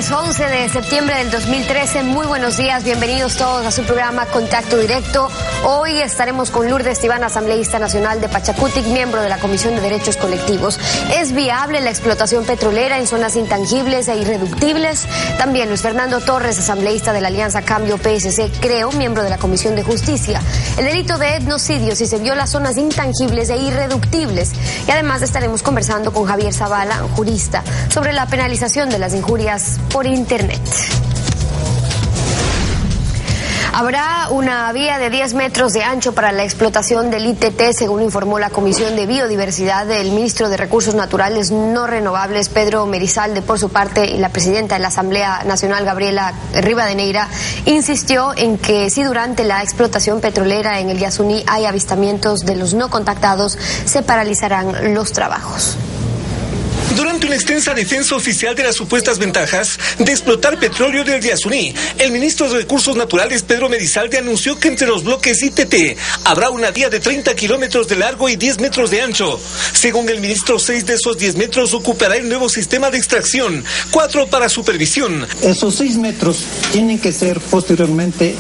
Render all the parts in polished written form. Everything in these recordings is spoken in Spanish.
Lunes 11 de septiembre del 2013, muy buenos días, bienvenidos todos a su programa Contacto Directo. Hoy estaremos con Lourdes Tibán, asambleísta nacional de Pachacutic, miembro de la Comisión de Derechos Colectivos. ¿Es viable la explotación petrolera en zonas intangibles e irreductibles? También Luis Fernando Torres, asambleísta de la Alianza Cambio PSC, creo, miembro de la Comisión de Justicia. El delito de etnocidio si se viola zonas intangibles e irreductibles. Y además estaremos conversando con Javier Zavala, jurista, sobre la penalización de las injurias por Internet. Habrá una vía de 10 metros de ancho para la explotación del ITT, según informó la Comisión de Biodiversidad del ministro de Recursos Naturales No Renovables, Pedro Merizalde. Por su parte, y la presidenta de la Asamblea Nacional, Gabriela Rivadeneira, insistió en que si durante la explotación petrolera en el Yasuní hay avistamientos de los no contactados, se paralizarán los trabajos. Durante una extensa defensa oficial de las supuestas ventajas de explotar petróleo del Yasuní, el ministro de Recursos Naturales, Pedro Merizalde, anunció que entre los bloques ITT habrá una vía de 30 kilómetros de largo y 10 metros de ancho. Según el ministro, 6 de esos 10 metros ocupará el nuevo sistema de extracción, 4 para supervisión. Esos 6 metros tienen que ser posteriormente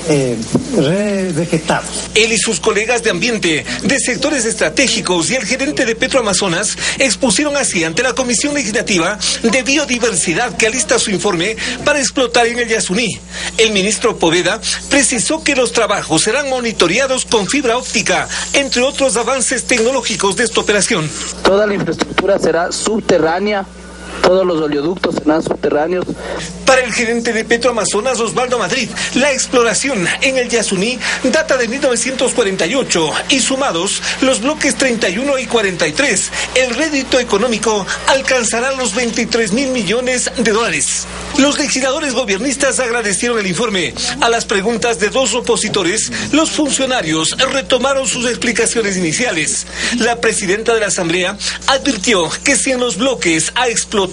revegetados. Él y sus colegas de ambiente, de sectores estratégicos y el gerente de Petroamazonas expusieron así ante la Comisión Legislativa de Biodiversidad, que alista su informe para explotar en el Yasuní. El ministro Poveda precisó que los trabajos serán monitoreados con fibra óptica, entre otros avances tecnológicos de esta operación. Toda la infraestructura será subterránea. Todos los oleoductos serán subterráneos. Para el gerente de Petroamazonas, Osvaldo Madrid, la exploración en el Yasuní data de 1948 y sumados los bloques 31 y 43, el rédito económico alcanzará los 23.000 millones de dólares. Los legisladores gobiernistas agradecieron el informe. A las preguntas de dos opositores, los funcionarios retomaron sus explicaciones iniciales. La presidenta de la Asamblea advirtió que si en los bloques a explotar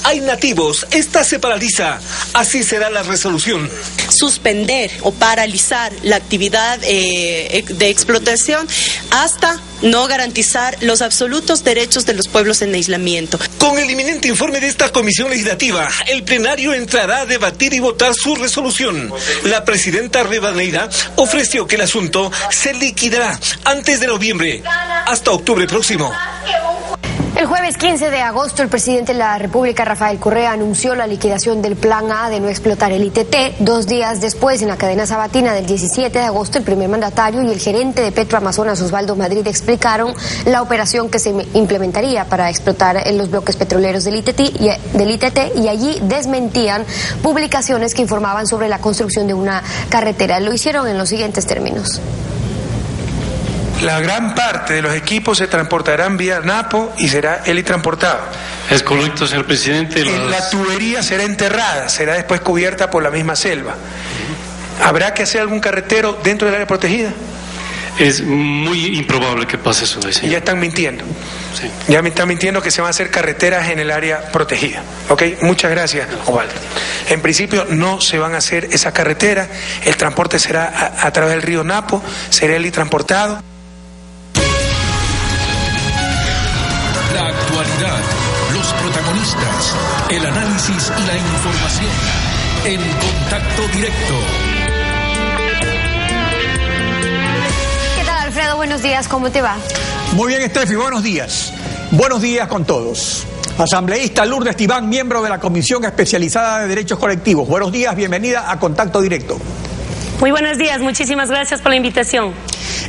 hay nativos, esta se paraliza. Así será la resolución. Suspender o paralizar la actividad de explotación hasta no garantizar los absolutos derechos de los pueblos en aislamiento. Con el inminente informe de esta comisión legislativa, el plenario entrará a debatir y votar su resolución. La presidenta Rivadeneira ofreció que el asunto se liquidará antes de noviembre, hasta octubre próximo. El jueves 15 de agosto, el presidente de la República, Rafael Correa, anunció la liquidación del Plan A de no explotar el ITT. 2 días después, en la cadena sabatina del 17 de agosto, el primer mandatario y el gerente de Petroamazonas, Osvaldo Madrid, explicaron la operación que se implementaría para explotar en los bloques petroleros del ITT y allí desmentían publicaciones que informaban sobre la construcción de una carretera. Lo hicieron en los siguientes términos. La gran parte de los equipos se transportarán vía Napo y será helitransportado. Es correcto, señor presidente. La tubería será enterrada, será después cubierta por la misma selva. ¿Habrá que hacer algún carretero dentro del área protegida? Es muy improbable que pase eso. Y ya están mintiendo. Sí. Ya me están mintiendo que se van a hacer carreteras en el área protegida. ¿Ok? Muchas gracias, Osvaldo. En principio no se van a hacer esas carreteras. El transporte será a través del río Napo, será helitransportado. La actualidad, los protagonistas, el análisis y la información en Contacto Directo. ¿Qué tal, Alfredo? Buenos días, ¿cómo te va? Muy bien, Estefi, buenos días. Buenos días con todos. Asambleísta Lourdes Tibán, miembro de la Comisión Especializada de Derechos Colectivos. Buenos días, bienvenida a Contacto Directo. Muy buenos días, muchísimas gracias por la invitación.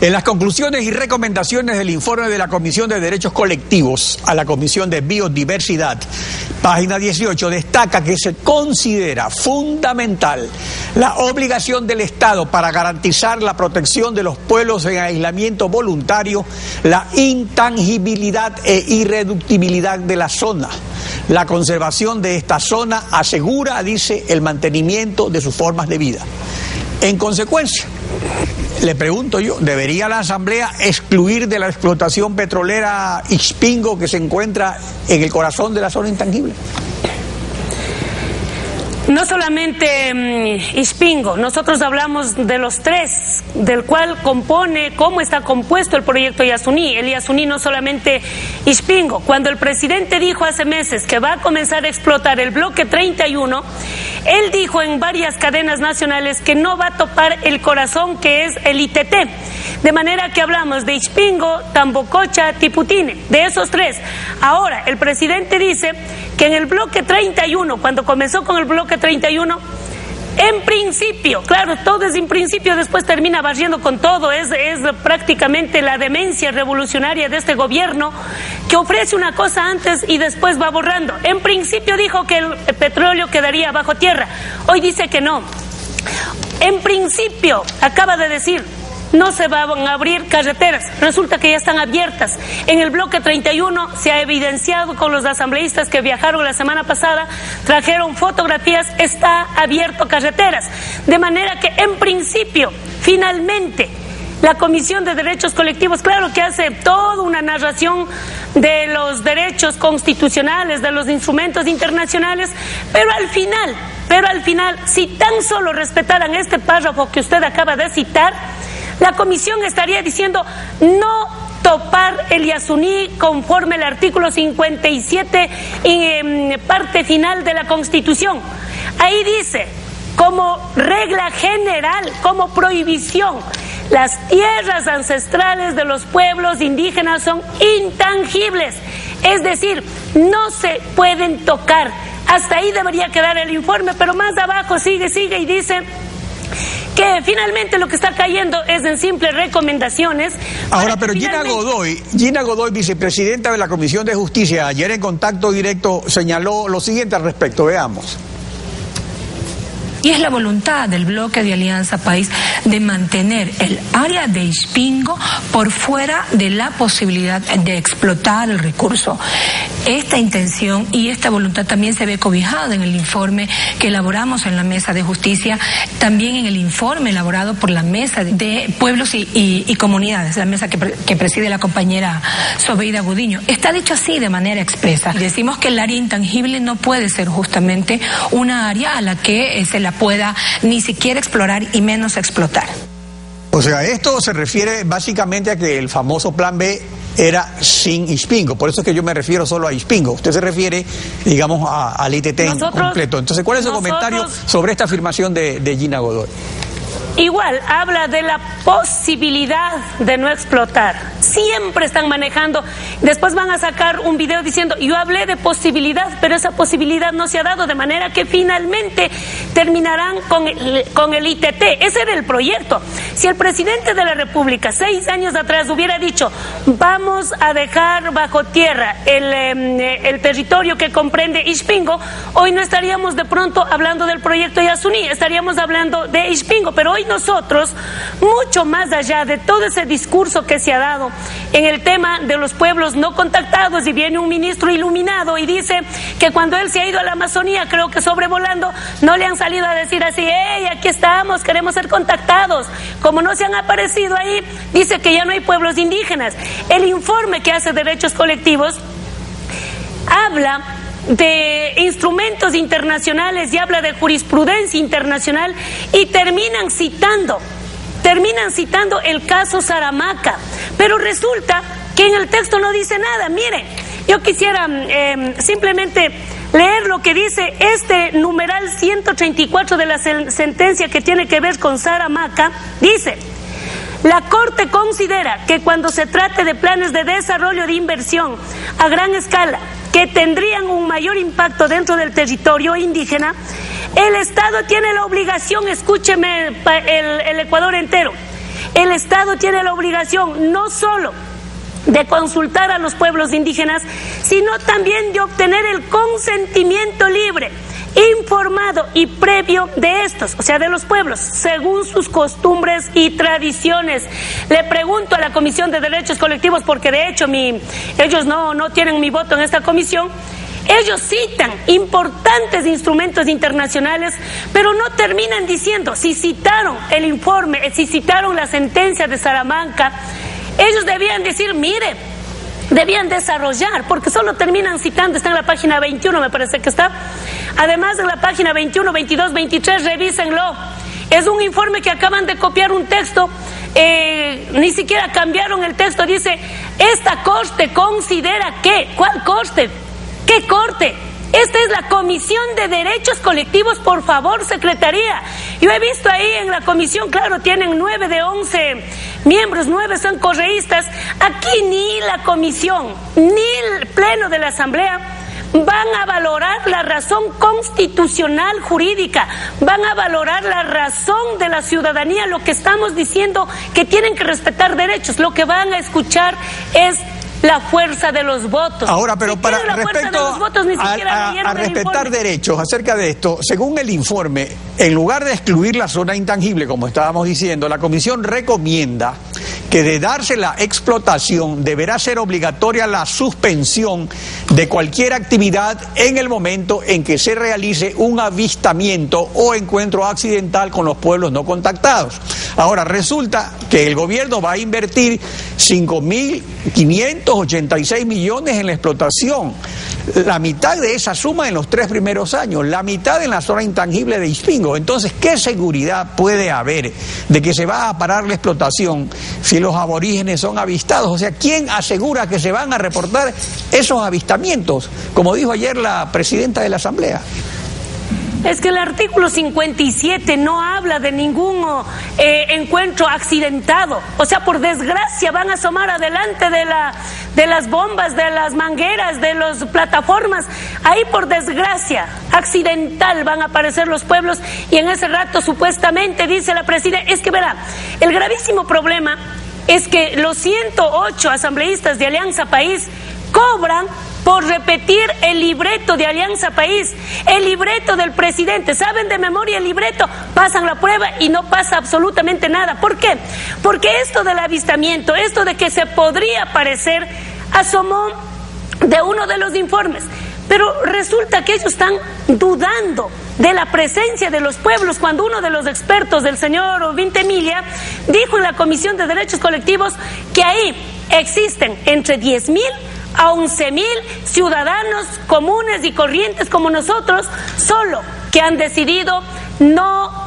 En las conclusiones y recomendaciones del informe de la Comisión de Derechos Colectivos a la Comisión de Biodiversidad, página 18, destaca que se considera fundamental la obligación del Estado para garantizar la protección de los pueblos en aislamiento voluntario, la intangibilidad e irreductibilidad de la zona. La conservación de esta zona asegura, dice, el mantenimiento de sus formas de vida. En consecuencia, le pregunto yo, ¿debería la Asamblea excluir de la explotación petrolera Ixpingo, que se encuentra en el corazón de la zona intangible? No solamente Ixpingo, nosotros hablamos de los tres, del cual compone, cómo está compuesto el proyecto Yasuní. El Yasuní no solamente Ixpingo. Cuando el presidente dijo hace meses que va a comenzar a explotar el bloque 31, Él dijo en varias cadenas nacionales que no va a topar el corazón, que es el ITT. De manera que hablamos de Ixpingo, Tambococha, Tiputine, de esos tres. Ahora, el presidente dice que en el bloque 31, cuando comenzó con el bloque 31, en principio, claro, todo es en principio, después termina barriendo con todo, es prácticamente la demencia revolucionaria de este gobierno que ofrece una cosa antes y después va borrando. En principio dijo que el petróleo quedaría bajo tierra, hoy dice que no. En principio, acaba de decir, no se van a abrir carreteras, resulta que ya están abiertas. En el bloque 31 se ha evidenciado con los asambleístas que viajaron la semana pasada, trajeron fotografías, está abierto carreteras. De manera que en principio, finalmente, la Comisión de Derechos Colectivos, claro que hace toda una narración de los derechos constitucionales, de los instrumentos internacionales, pero al final, si tan solo respetaran este párrafo que usted acaba de citar, la comisión estaría diciendo no topar el Yasuní conforme al artículo 57 y parte final de la Constitución. Ahí dice, como regla general, como prohibición, las tierras ancestrales de los pueblos indígenas son intangibles, es decir, no se pueden tocar. Hasta ahí debería quedar el informe, pero más abajo sigue y dice que finalmente lo que está cayendo es en simples recomendaciones. Ahora, pero Gina Godoy, vicepresidenta de la Comisión de Justicia, ayer en Contacto Directo señaló lo siguiente al respecto, veamos. Y es la voluntad del bloque de Alianza País de mantener el área de Ixpingo por fuera de la posibilidad de explotar el recurso. Esta intención y esta voluntad también se ve cobijada en el informe que elaboramos en la Mesa de Justicia, también en el informe elaborado por la Mesa de Pueblos y Comunidades, la mesa que preside la compañera Sobeida Gudiño. Está dicho así de manera expresa. Decimos que el área intangible no puede ser justamente una área a la que se la pueda ni siquiera explorar y menos explotar. O sea, esto se refiere básicamente a que el famoso plan B era sin Ixpingo, por eso es que yo me refiero solo a Ixpingo. Usted se refiere, digamos, al ITT en completo. Entonces, ¿cuál es su comentario sobre esta afirmación de Gina Godoy? Igual, habla de la posibilidad de no explotar. Siempre están manejando. Después van a sacar un video diciendo, yo hablé de posibilidad, pero esa posibilidad no se ha dado, de manera que finalmente terminarán con el ITT. Ese era el proyecto. Si el presidente de la República 6 años atrás hubiera dicho, vamos a dejar bajo tierra el territorio que comprende Ixpingo, hoy no estaríamos de pronto hablando del proyecto Yasuní, estaríamos hablando de Ixpingo, pero hoy nosotros, mucho más allá de todo ese discurso que se ha dado en el tema de los pueblos no contactados, y viene un ministro iluminado y dice que cuando él se ha ido a la Amazonía, creo que sobrevolando, no le han salido a decir así, hey, aquí estamos, queremos ser contactados. Como no se han aparecido ahí, dice que ya no hay pueblos indígenas. El informe que hace Derechos Colectivos habla de instrumentos internacionales y habla de jurisprudencia internacional y terminan citando el caso Saramaca, pero resulta que en el texto no dice nada. Miren, yo quisiera simplemente leer lo que dice este numeral 134 de la sentencia que tiene que ver con Saramaca. Dice: la Corte considera que cuando se trate de planes de desarrollo de inversión a gran escala que tendrían un mayor impacto dentro del territorio indígena, el Estado tiene la obligación, escúcheme el Ecuador entero, el Estado tiene la obligación no solo de consultar a los pueblos indígenas, sino también de obtener el consentimiento libre, informado y previo de estos, o sea, de los pueblos, según sus costumbres y tradiciones. Le pregunto a la Comisión de Derechos Colectivos, porque de hecho ellos no tienen mi voto en esta comisión. Ellos citan importantes instrumentos internacionales, pero no terminan diciendo si citaron el informe, si citaron la sentencia de Salamanca. Ellos debían decir, mire, debían desarrollar, porque solo terminan citando, está en la página 21, me parece que está. Además, en la página 21, 22, 23, revísenlo. Es un informe que acaban de copiar un texto, ni siquiera cambiaron el texto. Dice, esta corte considera que, ¿cuál corte? ¿Qué corte? Esta es la Comisión de Derechos Colectivos, por favor, Secretaría. Yo he visto ahí en la comisión, claro, tienen 9 de 11 miembros, 9 son correístas. Aquí ni la comisión, ni el pleno de la Asamblea van a valorar la razón constitucional jurídica, van a valorar la razón de la ciudadanía, lo que estamos diciendo que tienen que respetar derechos. Lo que van a escuchar es la fuerza de los votos. Ahora, pero para respecto a respetar derechos, acerca de esto, según el informe, en lugar de excluir la zona intangible, como estábamos diciendo, la Comisión recomienda que de darse la explotación deberá ser obligatoria la suspensión de cualquier actividad en el momento en que se realice un avistamiento o encuentro accidental con los pueblos no contactados. Ahora, resulta que el gobierno va a invertir 5.586 millones en la explotación, la mitad de esa suma en los 3 primeros años, la mitad en la zona intangible de Ispingo. Entonces, ¿qué seguridad puede haber de que se va a parar la explotación si los aborígenes son avistados? O sea, ¿quién asegura que se van a reportar esos avistamientos? Como dijo ayer la presidenta de la Asamblea. Es que el artículo 57 no habla de ningún encuentro accidentado. O sea, por desgracia van a asomar adelante de las bombas, de las mangueras, de las plataformas. Ahí, por desgracia, accidental van a aparecer los pueblos, y en ese rato supuestamente dice la presidenta, es que verá, el gravísimo problema es que los 108 asambleístas de Alianza País cobran por repetir el libreto de Alianza País, el libreto del presidente. Saben de memoria el libreto, pasan la prueba y no pasa absolutamente nada. ¿Por qué? Porque esto del avistamiento, esto de que se podría aparecer, asomó de uno de los informes. Pero resulta que ellos están dudando de la presencia de los pueblos, cuando uno de los expertos, del señor Vintemilia, dijo en la Comisión de Derechos Colectivos que ahí existen entre 10.000 a 11.000 ciudadanos comunes y corrientes como nosotros, solo que han decidido no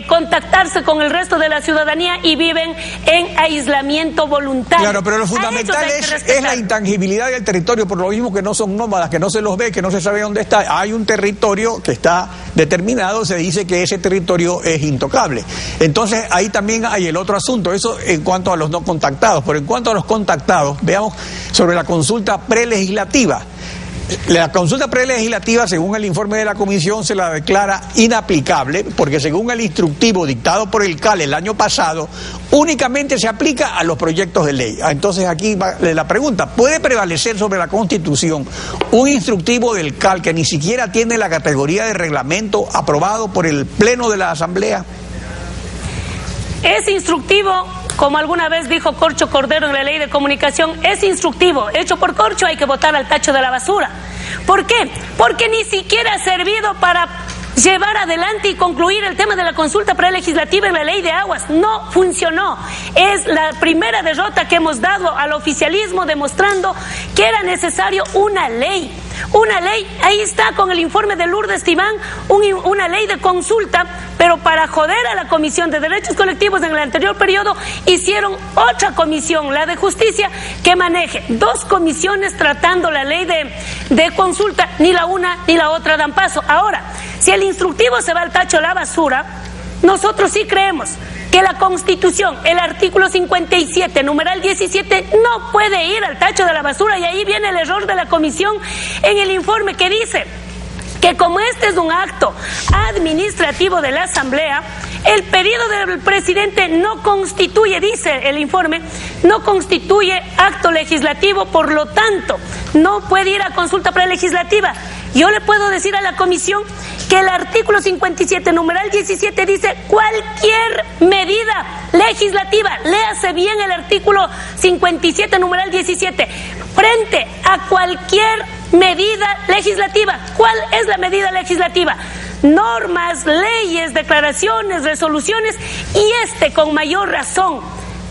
contactarse con el resto de la ciudadanía y viven en aislamiento voluntario. Claro, pero lo fundamental es la intangibilidad del territorio, por lo mismo que no son nómadas, que no se los ve, que no se sabe dónde está. Hay un territorio que está determinado, se dice que ese territorio es intocable. Entonces ahí también hay el otro asunto, eso en cuanto a los no contactados. Pero en cuanto a los contactados, veamos sobre la consulta prelegislativa. La consulta prelegislativa, según el informe de la comisión, se la declara inaplicable porque, según el instructivo dictado por el CAL el año pasado, únicamente se aplica a los proyectos de ley. Entonces aquí va la pregunta: ¿puede prevalecer sobre la Constitución un instructivo del CAL que ni siquiera tiene la categoría de reglamento aprobado por el Pleno de la Asamblea? Es instructivo, como alguna vez dijo Corcho Cordero en la Ley de Comunicación, es instructivo, hecho por Corcho, hay que botar al tacho de la basura. ¿Por qué? Porque ni siquiera ha servido para llevar adelante y concluir el tema de la consulta prelegislativa en la Ley de Aguas. No funcionó. Es la primera derrota que hemos dado al oficialismo, demostrando que era necesario una ley. Una ley, ahí está con el informe de Lourdes Tibán, una ley de consulta, pero para joder a la Comisión de Derechos Colectivos en el anterior periodo hicieron otra comisión, la de Justicia, que maneje 2 comisiones tratando la ley de consulta. Ni la una ni la otra dan paso. Ahora, si el instructivo se va al tacho de la basura, nosotros sí creemos que la Constitución, el artículo 57, numeral 17, no puede ir al tacho de la basura, y ahí viene el error de la comisión en el informe, que dice que como este es un acto administrativo de la Asamblea, el pedido del presidente no constituye, dice el informe, no constituye acto legislativo, por lo tanto, no puede ir a consulta prelegislativa. Yo le puedo decir a la comisión que el artículo 57, numeral 17, dice cualquier medida legislativa. Léase bien el artículo 57, numeral 17. Frente a cualquier medida legislativa. ¿Cuál es la medida legislativa? Normas, leyes, declaraciones, resoluciones, y con mayor razón.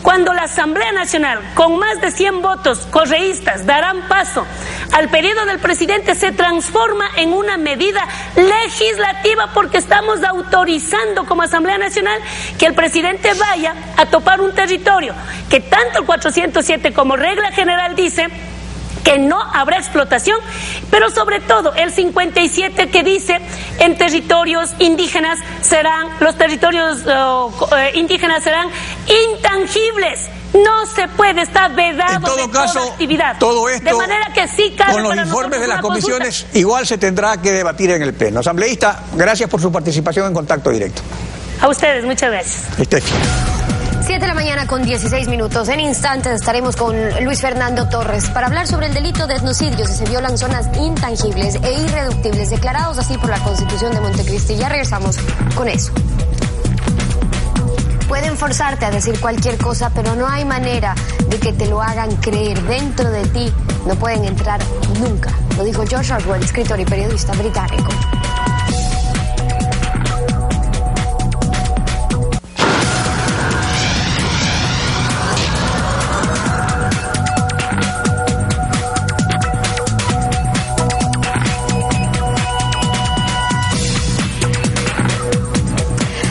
Cuando la Asamblea Nacional, con más de 100 votos correístas, darán paso al pedido del presidente, se transforma en una medida legislativa, porque estamos autorizando como Asamblea Nacional que el presidente vaya a topar un territorio que tanto el 407 como regla general dice que no habrá explotación, pero sobre todo el 57 que dice en territorios indígenas los territorios indígenas serán intangibles. No se puede, está vedado en todo de caso, toda actividad. Todo esto, de manera que sí cabe con los para informes de las comisiones, consulta. igual se tendrá que debatir en el Pleno. Asambleísta, gracias por su participación en Contacto Directo. A ustedes, muchas gracias. 7 de la mañana con 16 minutos. En instantes estaremos con Luis Fernando Torres para hablar sobre el delito de etnocidio si se violan zonas intangibles e irreductibles declarados así por la Constitución de Montecristi. Ya regresamos con eso. Pueden forzarte a decir cualquier cosa, pero no hay manera de que te lo hagan creer. Dentro de ti no pueden entrar nunca. Lo dijo George Orwell, escritor y periodista británico.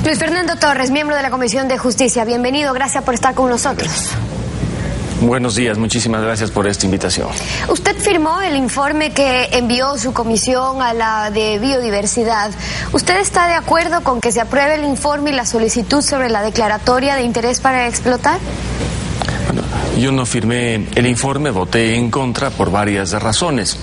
Luis Fernando Torres, miembro de la Comisión de Justicia, bienvenido, gracias por estar con nosotros. Buenos días, muchísimas gracias por esta invitación. Usted firmó el informe que envió su comisión a la de biodiversidad. ¿Usted está de acuerdo con que se apruebe el informe y la solicitud sobre la declaratoria de interés para explotar? Yo no firmé el informe, voté en contra por varias razones.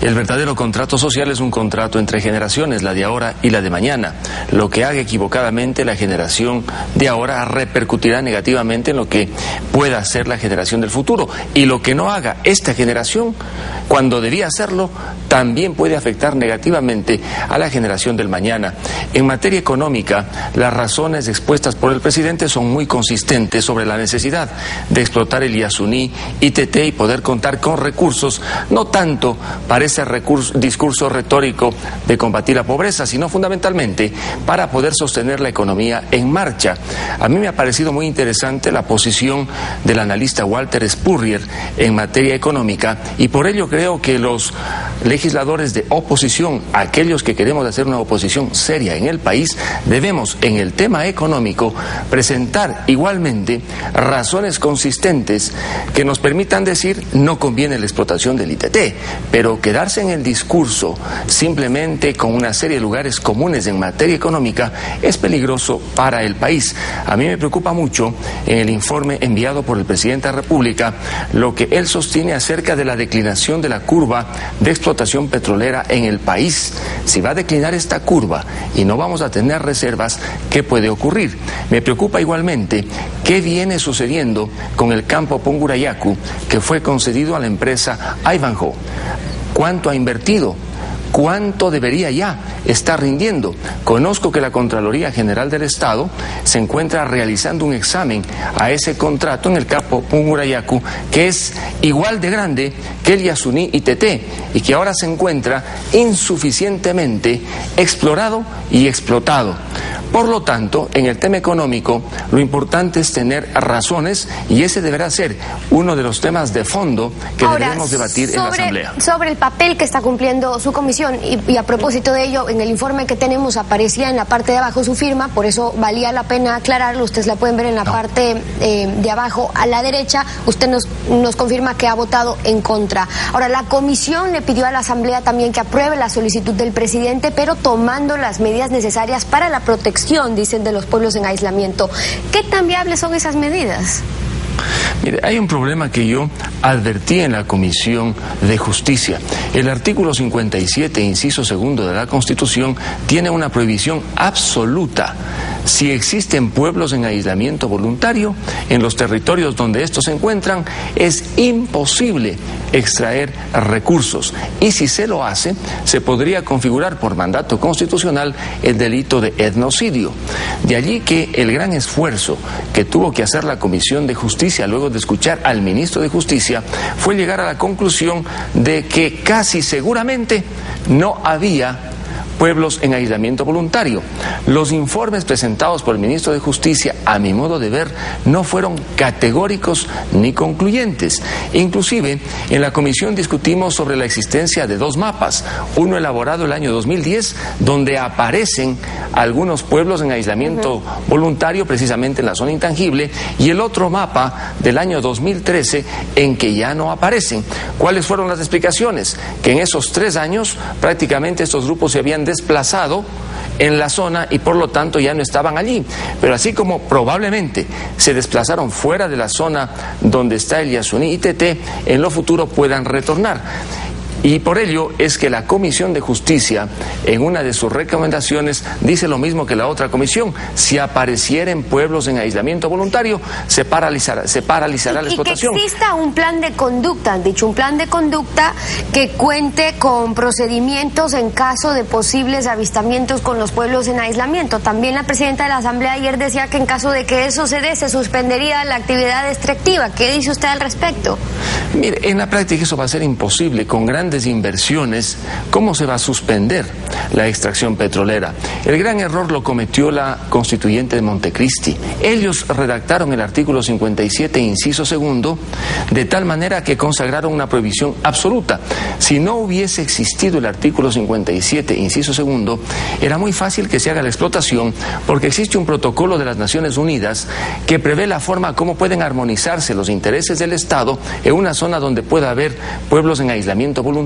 El verdadero contrato social es un contrato entre generaciones, la de ahora y la de mañana. Lo que haga equivocadamente la generación de ahora repercutirá negativamente en lo que pueda ser la generación del futuro. Y lo que no haga esta generación, cuando debía hacerlo, también puede afectar negativamente a la generación del mañana. En materia económica, las razones expuestas por el presidente son muy consistentes sobre la necesidad de explotar el Yasuní, ITT y poder contar con recursos, no tanto para ese discurso retórico de combatir la pobreza, sino fundamentalmente para poder sostener la economía en marcha. A mí me ha parecido muy interesante la posición del analista Walter Spurrier en materia económica y por ello creo que los legisladores de oposición, aquellos que queremos hacer una oposición seria en el país, debemos en el tema económico presentar igualmente razones consistentes que nos permitan decir no conviene la explotación del ITT, pero quedarse en el discurso simplemente con una serie de lugares comunes en materia económica es peligroso para el país. A mí me preocupa mucho en el informe enviado por el presidente de la República lo que él sostiene acerca de la declinación de la curva de explotación petrolera en el país. Si va a declinar esta curva y no vamos a tener reservas, ¿qué puede ocurrir? Me preocupa igualmente qué viene sucediendo con el campo Pungurayacu que fue concedido a la empresa Ivanhoe. ¿Cuánto ha invertido? ¿Cuánto debería ya estar rindiendo? Conozco que la Contraloría General del Estado se encuentra realizando un examen a ese contrato en el campo Pungurayacu, que es igual de grande que el Yasuní ITT y que ahora se encuentra insuficientemente explorado y explotado. Por lo tanto, en el tema económico, lo importante es tener razones y ese deberá ser uno de los temas de fondo que deberemos debatir en la Asamblea. Sobre el papel que está cumpliendo su comisión y a propósito de ello, en el informe que tenemos aparecía en la parte de abajo su firma, por eso valía la pena aclararlo. Ustedes la pueden ver en la parte de abajo a la derecha. Usted nos confirma que ha votado en contra. Ahora, la comisión le pidió a la Asamblea también que apruebe la solicitud del presidente, pero tomando las medidas necesarias para la protección, dicen, de los pueblos en aislamiento. ¿Qué tan viables son esas medidas? Mire, hay un problema que yo advertí en la Comisión de Justicia. El artículo 57, inciso segundo de la Constitución, tiene una prohibición absoluta. Si existen pueblos en aislamiento voluntario, en los territorios donde estos se encuentran, es imposible extraer recursos. Y si se lo hace, se podría configurar por mandato constitucional el delito de etnocidio. De allí que el gran esfuerzo que tuvo que hacer la Comisión de Justicia, luego de escuchar al ministro de Justicia, fue llegar a la conclusión de que casi seguramente no había pueblos en aislamiento voluntario. Los informes presentados por el ministro de Justicia, a mi modo de ver, no fueron categóricos ni concluyentes. Inclusive, en la comisión discutimos sobre la existencia de dos mapas, uno elaborado el año 2010, donde aparecen algunos pueblos en aislamiento voluntario, precisamente en la zona intangible, y el otro mapa del año 2013, en que ya no aparecen. ¿Cuáles fueron las explicaciones? Que en esos 3 años prácticamente estos grupos se habían desplazado en la zona y por lo tanto ya no estaban allí. Pero así como probablemente se desplazaron fuera de la zona donde está el Yasuní ITT, en lo futuro puedan retornar. Y por ello es que la Comisión de Justicia, en una de sus recomendaciones, dice lo mismo que la otra comisión: si aparecieren pueblos en aislamiento voluntario, se paralizará la explotación. Y que exista un plan de conducta, han dicho, un plan de conducta que cuente con procedimientos en caso de posibles avistamientos con los pueblos en aislamiento. También la presidenta de la Asamblea ayer decía que en caso de que eso se dé, se suspendería la actividad extractiva. ¿Qué dice usted al respecto? Mire, en la práctica eso va a ser imposible. Con grandes inversiones, ¿cómo se va a suspender la extracción petrolera? El gran error lo cometió la constituyente de Montecristi. Ellos redactaron el artículo 57, inciso segundo, de tal manera que consagraron una prohibición absoluta. Si no hubiese existido el artículo 57, inciso segundo, era muy fácil que se haga la explotación, porque existe un protocolo de las Naciones Unidas que prevé la forma como pueden armonizarse los intereses del Estado en una zona donde pueda haber pueblos en aislamiento voluntario.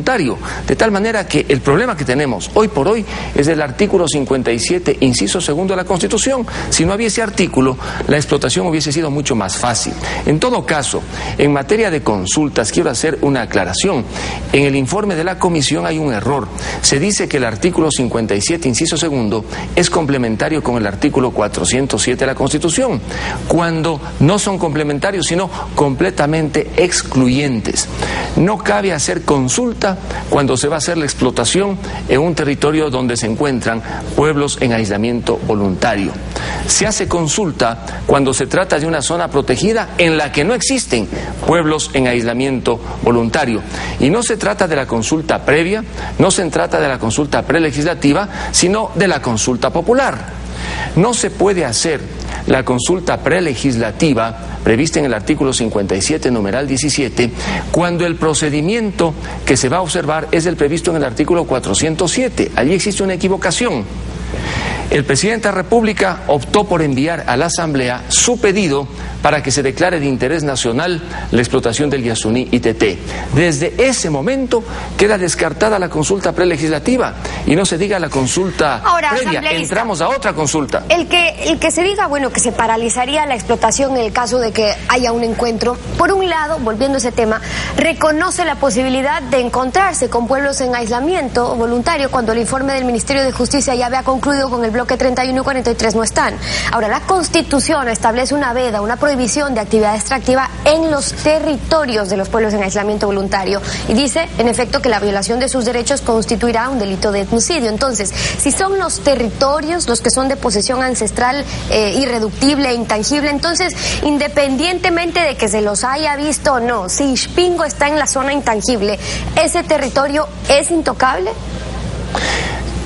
De tal manera que el problema que tenemos hoy por hoy es del artículo 57, inciso segundo de la Constitución. Si no había ese artículo, la explotación hubiese sido mucho más fácil. En todo caso, en materia de consultas, quiero hacer una aclaración. En el informe de la Comisión hay un error. Se dice que el artículo 57, inciso segundo, es complementario con el artículo 407 de la Constitución, cuando no son complementarios, sino completamente excluyentes. No cabe hacer consulta cuando se va a hacer la explotación en un territorio donde se encuentran pueblos en aislamiento voluntario. Se hace consulta cuando se trata de una zona protegida en la que no existen pueblos en aislamiento voluntario. Y no se trata de la consulta previa, no se trata de la consulta prelegislativa, sino de la consulta popular. No se puede hacer la consulta prelegislativa prevista en el artículo 57, numeral 17, cuando el procedimiento que se va a observar es el previsto en el artículo 407. Allí existe una equivocación. El presidente de la República optó por enviar a la Asamblea su pedido para que se declare de interés nacional la explotación del Yasuní ITT. Desde ese momento queda descartada la consulta prelegislativa y no se diga la consulta previa. Entramos a otra consulta. El que se diga, bueno, que se paralizaría la explotación en el caso de que haya un encuentro, por un lado, volviendo a ese tema, reconoce la posibilidad de encontrarse con pueblos en aislamiento voluntario cuando el informe del Ministerio de Justicia ya había concluido con el bloque 31 y 43 no están. Ahora, la Constitución establece una veda, una prohibición de actividad extractiva en los territorios de los pueblos en aislamiento voluntario y dice, en efecto, que la violación de sus derechos constituirá un delito de etnocidio. Entonces, si son los territorios los que son de posesión ancestral irreductible e intangible, entonces, independientemente de que se los haya visto o no, si Ixpingo está en la zona intangible, ¿ese territorio es intocable?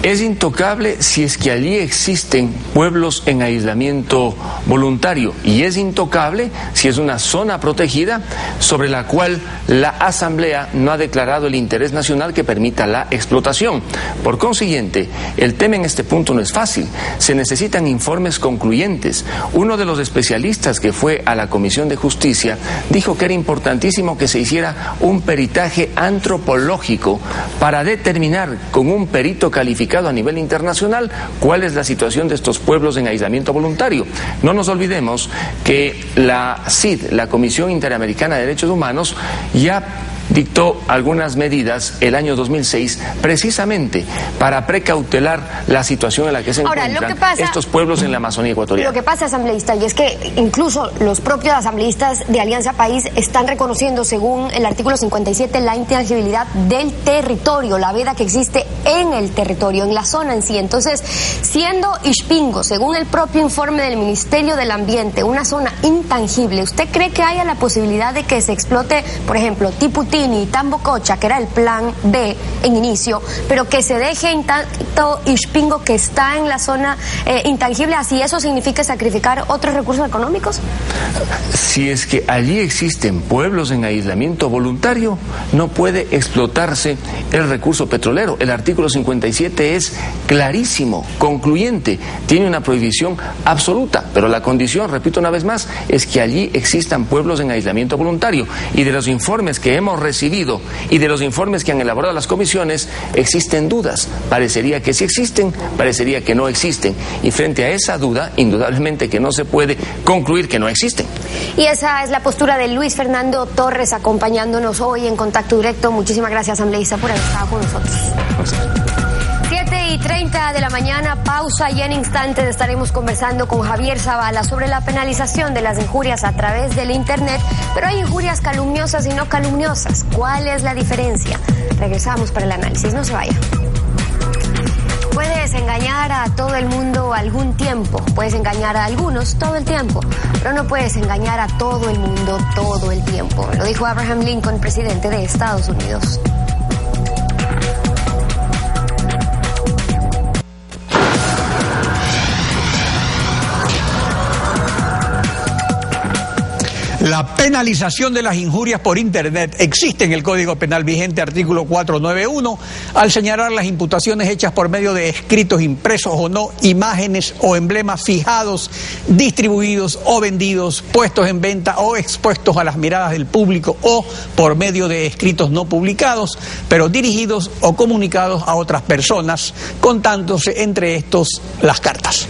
Es intocable si es que allí existen pueblos en aislamiento voluntario, y es intocable si es una zona protegida sobre la cual la Asamblea no ha declarado el interés nacional que permita la explotación. Por consiguiente, el tema en este punto no es fácil. Se necesitan informes concluyentes. Uno de los especialistas que fue a la Comisión de Justicia dijo que era importantísimo que se hiciera un peritaje antropológico para determinar con un perito calificado a nivel internacional cuál es la situación de estos pueblos en aislamiento voluntario. No nos olvidemos que la CID, la Comisión Interamericana de Derechos Humanos, ya dictó algunas medidas el año 2006 precisamente para precautelar la situación en la que se encuentran estos pueblos en la Amazonía ecuatoriana. Lo que pasa, asambleísta, y es que incluso los propios asambleístas de Alianza País están reconociendo, según el artículo 57, la intangibilidad del territorio, la veda que existe en el territorio, en la zona en sí. Entonces, siendo Ixpingo, según el propio informe del Ministerio del Ambiente, una zona intangible, ¿usted cree que haya la posibilidad de que se explote, por ejemplo, Tiputí Chupini, Tambococha, que era el plan B en inicio, pero que se deje intacto Ixpingo, que está en la zona intangible, así eso significa sacrificar otros recursos económicos? Si es que allí existen pueblos en aislamiento voluntario, no puede explotarse el recurso petrolero. El artículo 57 es clarísimo, concluyente, tiene una prohibición absoluta, pero la condición, repito una vez más, es que allí existan pueblos en aislamiento voluntario. Y de los informes que hemos recibido y de los informes que han elaborado las comisiones, existen dudas. Parecería que sí existen, parecería que no existen. Y frente a esa duda, indudablemente que no se puede concluir que no existen. Y esa es la postura de Luis Fernando Torres, acompañándonos hoy en Contacto Directo. Muchísimas gracias, asambleísta, por haber estado con nosotros. 7:30 de la mañana, pausa, y en instantes estaremos conversando con Javier Zavala sobre la penalización de las injurias a través del Internet. Pero hay injurias calumniosas y no calumniosas. ¿Cuál es la diferencia? Regresamos para el análisis, no se vaya. Puedes engañar a todo el mundo algún tiempo, puedes engañar a algunos todo el tiempo, pero no puedes engañar a todo el mundo todo el tiempo. Lo dijo Abraham Lincoln, presidente de Estados Unidos. La penalización de las injurias por Internet existe en el Código Penal vigente, artículo 491, al señalar las imputaciones hechas por medio de escritos impresos o no, imágenes o emblemas fijados, distribuidos o vendidos, puestos en venta o expuestos a las miradas del público, o por medio de escritos no publicados, pero dirigidos o comunicados a otras personas, contándose entre estos las cartas.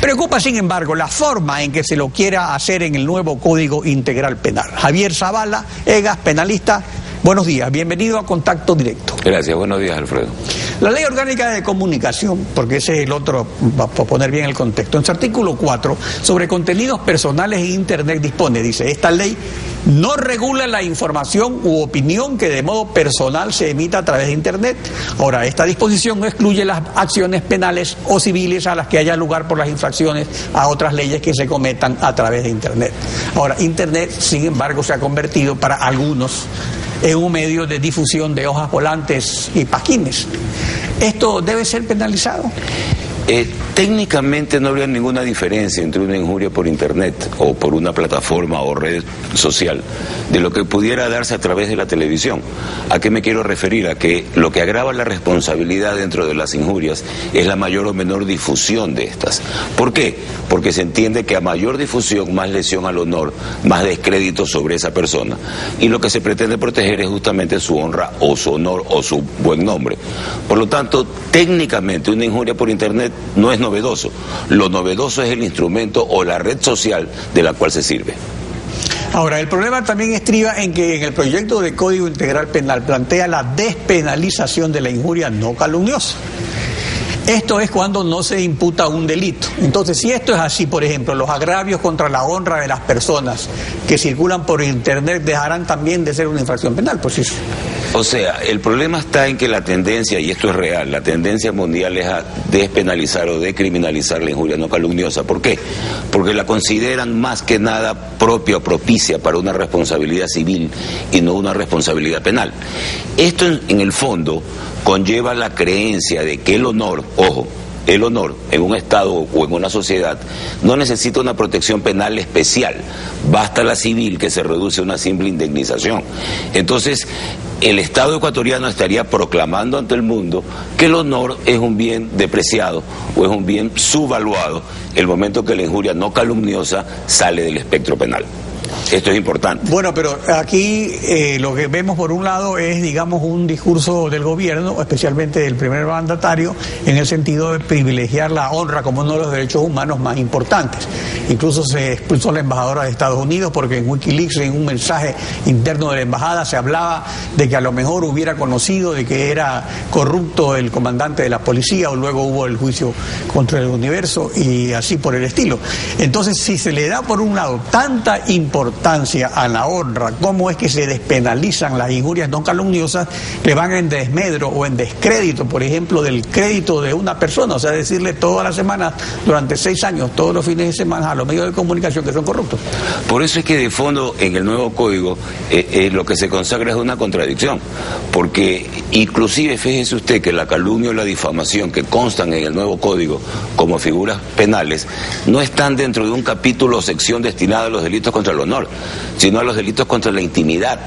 Preocupa, sin embargo, la forma en que se lo quiera hacer en el nuevo Código Integral Penal. Javier Zavala, EGAS, penalista, buenos días, bienvenido a Contacto Directo. Gracias, buenos días, Alfredo. La Ley Orgánica de Comunicación, porque ese es el otro, para poner bien el contexto, en su artículo 4, sobre contenidos personales en Internet dispone, dice, esta ley no regula la información u opinión que de modo personal se emita a través de Internet. Ahora, esta disposición no excluye las acciones penales o civiles a las que haya lugar por las infracciones a otras leyes que se cometan a través de Internet. Ahora, Internet, sin embargo, se ha convertido para algunos en un medio de difusión de hojas volantes y pasquines. ¿Esto debe ser penalizado? Técnicamente no habría ninguna diferencia entre una injuria por Internet o por una plataforma o red social de lo que pudiera darse a través de la televisión. ¿A qué me quiero referir? A que lo que agrava la responsabilidad dentro de las injurias es la mayor o menor difusión de estas. ¿Por qué? Porque se entiende que a mayor difusión, más lesión al honor, más descrédito sobre esa persona. Y lo que se pretende proteger es justamente su honra o su honor o su buen nombre. Por lo tanto, técnicamente una injuria por Internet no es novedoso. Lo novedoso es el instrumento o la red social de la cual se sirve. Ahora, el problema también estriba en que en el proyecto de Código Integral Penal plantea la despenalización de la injuria no calumniosa. Esto es cuando no se imputa un delito. Entonces, si esto es así, por ejemplo, los agravios contra la honra de las personas que circulan por Internet dejarán también de ser una infracción penal, pues sí. O sea, el problema está en que la tendencia, y esto es real, la tendencia mundial es a despenalizar o decriminalizar la injuria no calumniosa. ¿Por qué? Porque la consideran más que nada propia o propicia para una responsabilidad civil y no una responsabilidad penal. Esto en el fondo conlleva la creencia de que el honor, ojo, el honor en un Estado o en una sociedad no necesita una protección penal especial, basta la civil, que se reduce a una simple indemnización. Entonces, el Estado ecuatoriano estaría proclamando ante el mundo que el honor es un bien depreciado o es un bien subvaluado el momento que la injuria no calumniosa sale del espectro penal. Esto es importante. Bueno, pero aquí lo que vemos por un lado es, digamos, un discurso del gobierno, especialmente del primer mandatario, en el sentido de privilegiar la honra como uno de los derechos humanos más importantes. Incluso se expulsó a la embajadora de Estados Unidos porque en Wikileaks, en un mensaje interno de la embajada, se hablaba de que a lo mejor hubiera conocido de que era corrupto el comandante de la policía, o luego hubo el juicio contra el Universo y así por el estilo. Entonces, si se le da por un lado tanta importancia importancia a la honra, cómo es que se despenalizan las injurias no calumniosas que van en desmedro o en descrédito, por ejemplo, del crédito de una persona, o sea, decirle todas las semanas, durante 6 años, todos los fines de semana, a los medios de comunicación que son corruptos. Por eso es que de fondo en el nuevo código lo que se consagra es una contradicción, porque inclusive fíjese usted que la calumnia o la difamación que constan en el nuevo código como figuras penales no están dentro de un capítulo o sección destinada a los delitos contra el honor, sino a los delitos contra la intimidad.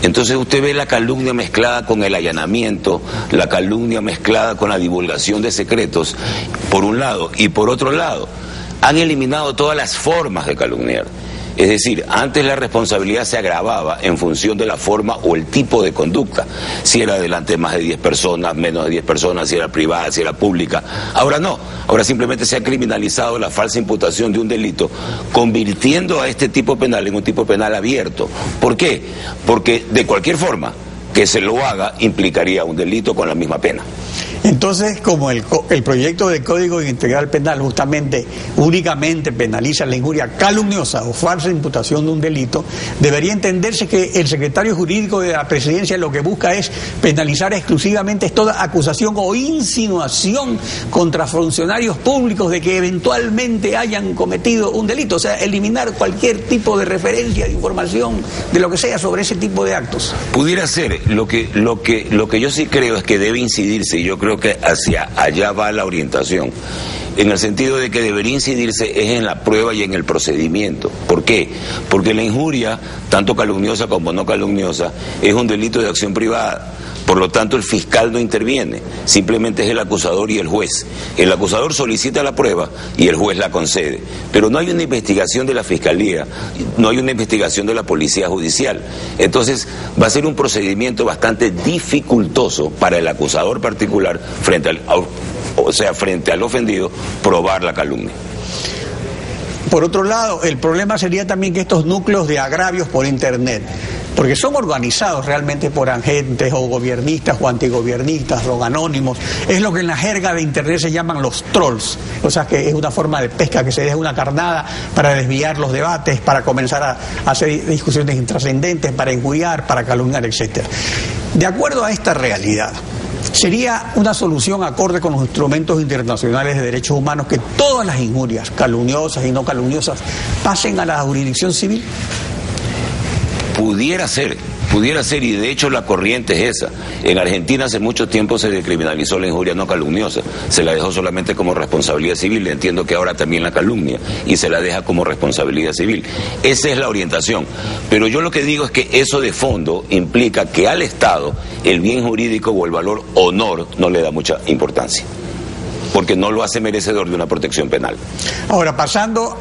Entonces usted ve la calumnia mezclada con el allanamiento, la calumnia mezclada con la divulgación de secretos, por un lado, y por otro lado, han eliminado todas las formas de calumniar. Es decir, antes la responsabilidad se agravaba en función de la forma o el tipo de conducta, si era delante de más de 10 personas, menos de 10 personas, si era privada, si era pública. Ahora no, ahora simplemente se ha criminalizado la falsa imputación de un delito, convirtiendo a este tipo penal en un tipo penal abierto. ¿Por qué? Porque de cualquier forma que se lo haga implicaría un delito con la misma pena. Entonces, como el proyecto de Código Integral Penal justamente únicamente penaliza la injuria calumniosa o falsa imputación de un delito, debería entenderse que el secretario jurídico de la Presidencia lo que busca es penalizar exclusivamente toda acusación o insinuación contra funcionarios públicos de que eventualmente hayan cometido un delito, o sea, eliminar cualquier tipo de referencia, de información, de lo que sea sobre ese tipo de actos. Pudiera ser, lo que yo sí creo es que debe incidirse, y yo creo que hacia allá va la orientación, en el sentido de que debería incidirse es en la prueba y en el procedimiento. ¿Por qué? Porque la injuria, tanto calumniosa como no calumniosa, es un delito de acción privada. Por lo tanto, el fiscal no interviene, simplemente es el acusador y el juez. El acusador solicita la prueba y el juez la concede. Pero no hay una investigación de la fiscalía, no hay una investigación de la policía judicial. Entonces, va a ser un procedimiento bastante dificultoso para el acusador particular frente al ofendido, probar la calumnia. Por otro lado, el problema sería también que estos núcleos de agravios por Internet, porque son organizados realmente por agentes o gobiernistas o antigobiernistas o anónimos, es lo que en la jerga de Internet se llaman los trolls, o sea que es una forma de pesca que se deja una carnada para desviar los debates, para comenzar a hacer discusiones intrascendentes, para injuriar, para calumniar, etc. De acuerdo a esta realidad, ¿sería una solución acorde con los instrumentos internacionales de derechos humanos que todas las injurias, calumniosas y no calumniosas, pasen a la jurisdicción civil? Pudiera ser, y de hecho la corriente es esa. En Argentina hace mucho tiempo se descriminalizó la injuria no calumniosa, se la dejó solamente como responsabilidad civil, entiendo que ahora también la calumnia, y se la deja como responsabilidad civil. Esa es la orientación, pero yo lo que digo es que eso de fondo implica que al Estado el bien jurídico o el valor honor no le da mucha importancia, porque no lo hace merecedor de una protección penal. Ahora, pasando,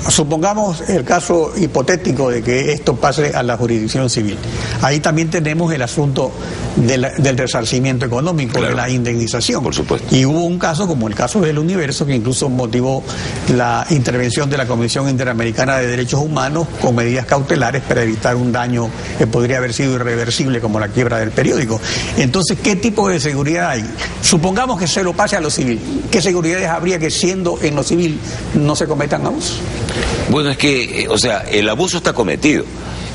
supongamos el caso hipotético de que esto pase a la jurisdicción civil. Ahí también tenemos el asunto del resarcimiento económico, claro, de la indemnización. Por supuesto. Y hubo un caso, como el caso del Universo, que incluso motivó la intervención de la Comisión Interamericana de Derechos Humanos con medidas cautelares para evitar un daño que podría haber sido irreversible, como la quiebra del periódico. Entonces, ¿qué tipo de seguridad hay? Supongamos que se lo pase a lo civil. ¿Qué seguridades habría que, siendo en lo civil, no se cometan abusos? Bueno, es que, el abuso está cometido.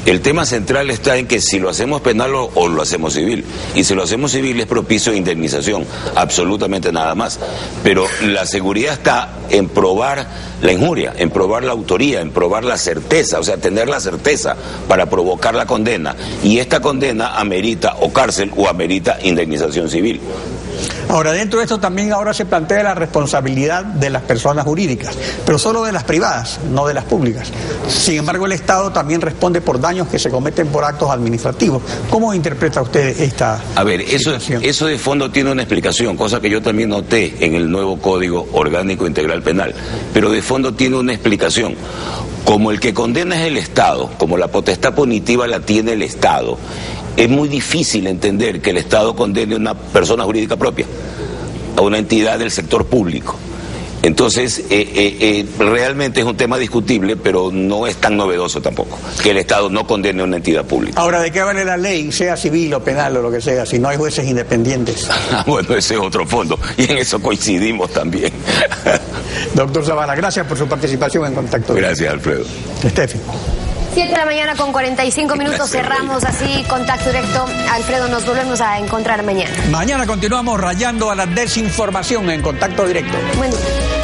El tema central está en que si lo hacemos penal o lo hacemos civil. Y si lo hacemos civil es propicio de indemnización, absolutamente nada más. Pero la seguridad está en probar la injuria, en probar la autoría, en probar la certeza, o sea, tener la certeza para provocar la condena. Y esta condena amerita o cárcel o amerita indemnización civil. Ahora, dentro de esto también ahora se plantea la responsabilidad de las personas jurídicas, pero solo de las privadas, no de las públicas. Sin embargo, el Estado también responde por daños que se cometen por actos administrativos. ¿Cómo interpreta usted esta situación? Eso de fondo tiene una explicación, cosa que yo también noté en el nuevo Código Orgánico Integral Penal, pero de fondo tiene una explicación. Como el que condena es el Estado, como la potestad punitiva la tiene el Estado, es muy difícil entender que el Estado condene a una persona jurídica propia, a una entidad del sector público. Entonces, realmente es un tema discutible, pero no es tan novedoso tampoco, que el Estado no condene a una entidad pública. Ahora, ¿de qué vale la ley, sea civil o penal o lo que sea, si no hay jueces independientes? Bueno, ese es otro fondo, y en eso coincidimos también. Doctor Zavala, gracias por su participación en Contacto. Gracias, Alfredo. Estefi. 7 de la mañana con 45 minutos, cerramos así Contacto Directo. Alfredo, nos volvemos a encontrar mañana. Mañana continuamos rayando a la desinformación en Contacto Directo. Buen día.